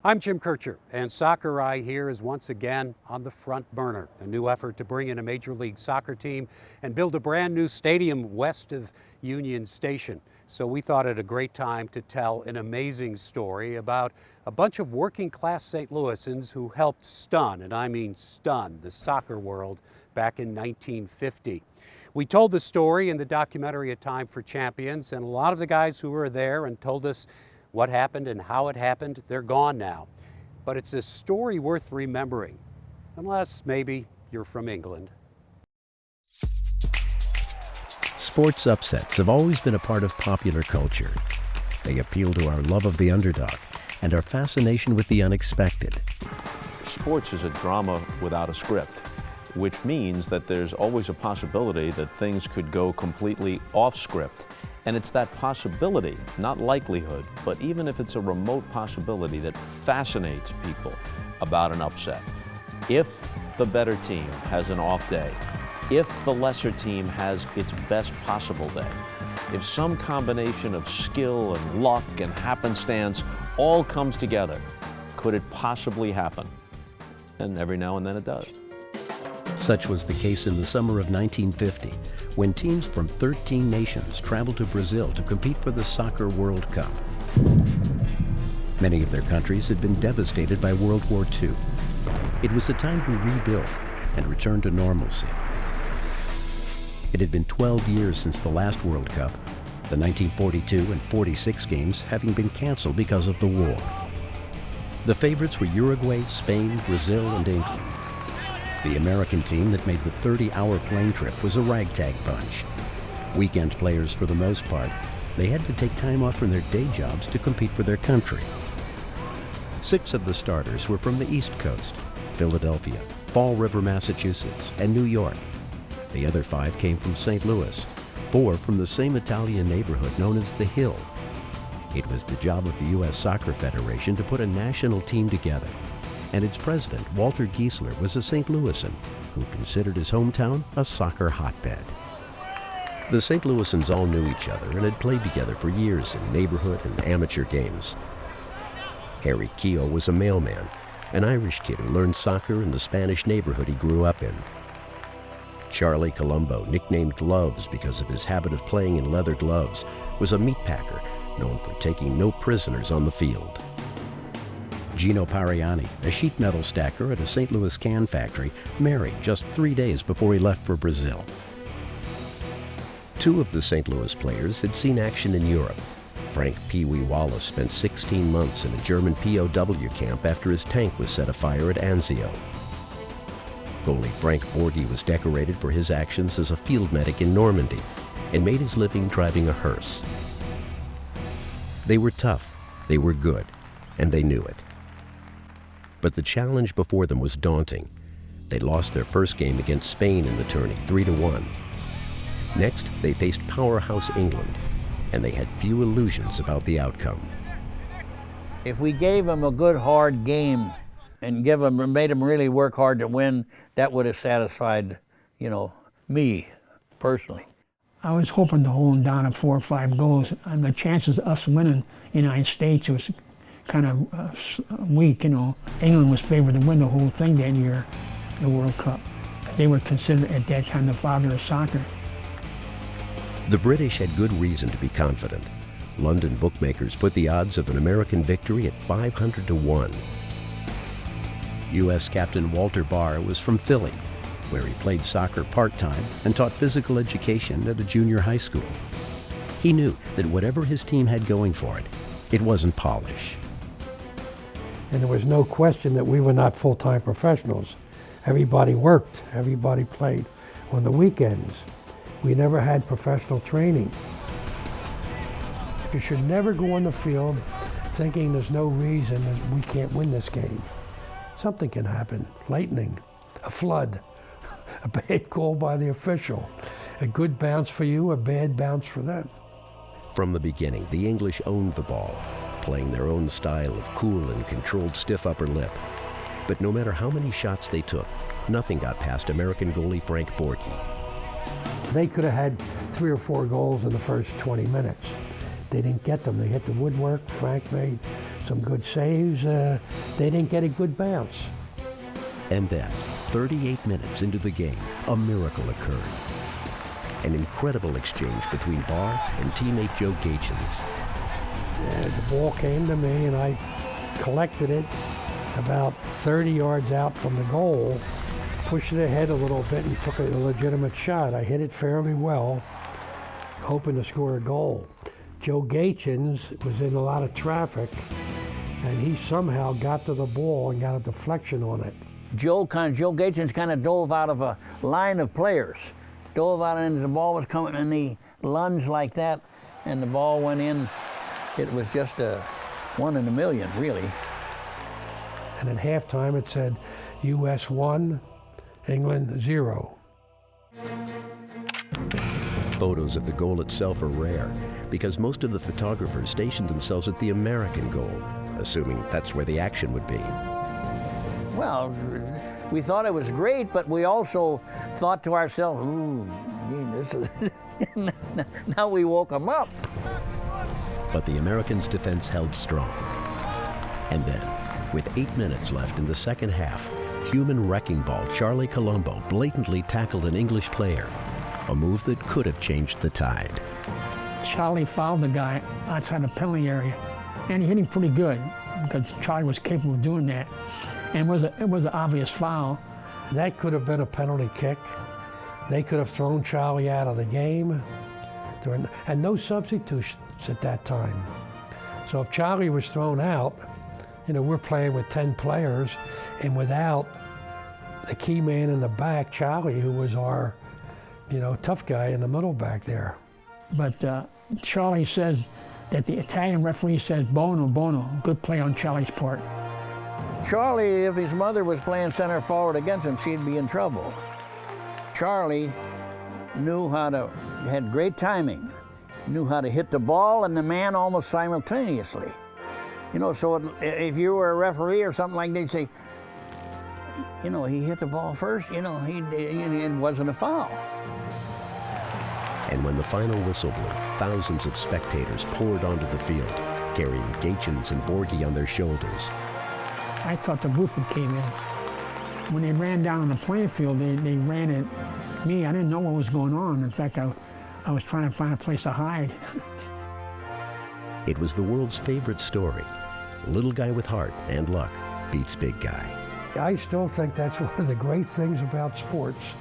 I'm Jim Kircher, and Soccer Eye here is once again on the front burner. A new effort to bring in a Major League Soccer team and build a brand new stadium west of Union Station. So we thought it a great time to tell an amazing story about a bunch of working class St. Louisans who helped stun, and I mean stun, the soccer world back in 1950. We told the story in the documentary A Time for Champions, and a lot of the guys who were there and told us what happened and how it happened, they're gone now. But it's a story worth remembering, unless maybe you're from England. Sports upsets have always been a part of popular culture. They appeal to our love of the underdog and our fascination with the unexpected. Sports is a drama without a script, which means that there's always a possibility that things could go completely off script. And it's that possibility, not likelihood, but even if it's a remote possibility, that fascinates people about an upset. If the better team has an off day, if the lesser team has its best possible day, if some combination of skill and luck and happenstance all comes together, could it possibly happen? And every now and then it does. Such was the case in the summer of 1950, when teams from 13 nations traveled to Brazil to compete for the Soccer World Cup. Many of their countries had been devastated by World War II. It was a time to rebuild and return to normalcy. It had been 12 years since the last World Cup, the 1942 and 46 games having been canceled because of the war. The favorites were Uruguay, Spain, Brazil, and England. The American team that made the 30-hour plane trip was a ragtag bunch. Weekend players for the most part, they had to take time off from their day jobs to compete for their country. 6 of the starters were from the East Coast, Philadelphia, Fall River, Massachusetts, and New York. The other 5 came from St. Louis, 4 from the same Italian neighborhood known as the Hill. It was the job of the U.S. Soccer Federation to put a national team together, and its president, Walter Giesler, was a St. Louisan who considered his hometown a soccer hotbed. The St. Louisans all knew each other and had played together for years in neighborhood and amateur games. Harry Keogh was a mailman, an Irish kid who learned soccer in the Spanish neighborhood he grew up in. Charlie Colombo, nicknamed Gloves because of his habit of playing in leather gloves, was a meat packer known for taking no prisoners on the field. Gino Pariani, a sheet metal stacker at a St. Louis can factory, married just 3 days before he left for Brazil. 2 of the St. Louis players had seen action in Europe. Frank Pee Wee Wallace spent 16 months in a German POW camp after his tank was set afire at Anzio. Goalie Frank Borghi was decorated for his actions as a field medic in Normandy and made his living driving a hearse. They were tough, they were good, and they knew it. But the challenge before them was daunting. They lost their first game against Spain in the tourney, 3-1. Next, they faced powerhouse England, and they had few illusions about the outcome. If we gave them a good, hard game and made them really work hard to win, that would have satisfied, me personally. I was hoping to hold them down at 4 or 5 goals, and the chances of us winning the United States was kind of weak, England was favored to win the whole thing that year, the World Cup. They were considered at that time the father of soccer. The British had good reason to be confident. London bookmakers put the odds of an American victory at 500 to 1. U.S. captain Walter Barr was from Philly, where he played soccer part-time and taught physical education at a junior high school. He knew that whatever his team had going for it, it wasn't polish. And there was no question that we were not full-time professionals. Everybody worked, everybody played on the weekends. We never had professional training. You should never go on the field thinking there's no reason that we can't win this game. Something can happen, lightning, a flood, a bad call by the official, a good bounce for you, a bad bounce for them. From the beginning, the English owned the ball, playing their own style of cool and controlled stiff upper lip. But no matter how many shots they took, nothing got past American goalie Frank Borghi. They could have had 3 or 4 goals in the first 20 minutes. They didn't get them. They hit the woodwork. Frank made some good saves. They didn't get a good bounce. And then, 38 minutes into the game, a miracle occurred. An incredible exchange between Barr and teammate Joe Gaetjens. The ball came to me, and I collected it about 30 yards out from the goal, pushed it ahead a little bit, and took a legitimate shot. I hit it fairly well, hoping to score a goal. Joe Gaetjens was in a lot of traffic, and he somehow got to the ball and got a deflection on it. Joe Gaetjens kind of dove out of a line of players, dove out and the ball was coming, and he lunged like that, and the ball went in. It was just a 1 in a million, really. And at halftime it said, U.S. 1, England 0. Photos of the goal itself are rare because most of the photographers stationed themselves at the American goal, assuming that's where the action would be. Well, we thought it was great, but we also thought to ourselves, ooh, this is now we woke them up. But the Americans' defense held strong. And then, with 8 minutes left in the second half, human wrecking ball Charlie Colombo blatantly tackled an English player, a move that could have changed the tide. Charlie fouled the guy outside the penalty area, and he hit him pretty good because Charlie was capable of doing that. And it was an obvious foul. That could have been a penalty kick. They could have thrown Charlie out of the game. And no substitutions at that time. So if Charlie was thrown out, we're playing with 10 players, and without the key man in the back, Charlie, who was our, tough guy in the middle back there. But Charlie says that the Italian referee says, bono, good play on Charlie's part. Charlie, if his mother was playing center forward against him, she'd be in trouble. Charlie had great timing, knew how to hit the ball and the man almost simultaneously. So if you were a referee or something like that, you'd say, he hit the ball first, it wasn't a foul. And when the final whistle blew, thousands of spectators poured onto the field, carrying Gaetjens and Borghi on their shoulders. I thought the Buford came in. When they ran down on the playing field, they ran at me. I didn't know what was going on. In fact, I was trying to find a place to hide. It was the world's favorite story. Little guy with heart and luck beats big guy. I still think that's one of the great things about sports,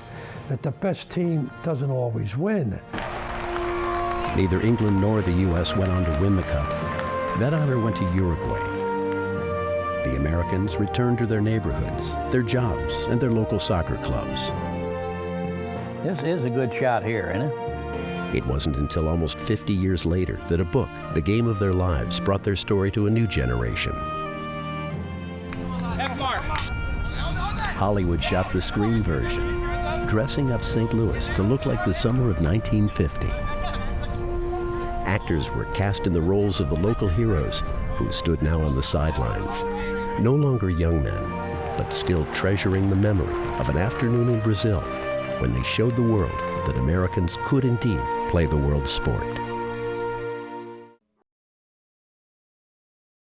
that the best team doesn't always win. Neither England nor the U.S. went on to win the cup. That honor went to Uruguay. The Americans returned to their neighborhoods, their jobs, and their local soccer clubs. This is a good shot here, isn't it? It wasn't until almost 50 years later that a book, The Game of Their Lives, brought their story to a new generation. Hollywood shot the screen version, dressing up St. Louis to look like the summer of 1950. Actors were cast in the roles of the local heroes who stood now on the sidelines. No longer young men, but still treasuring the memory of an afternoon in Brazil when they showed the world that Americans could indeed play the world's sport.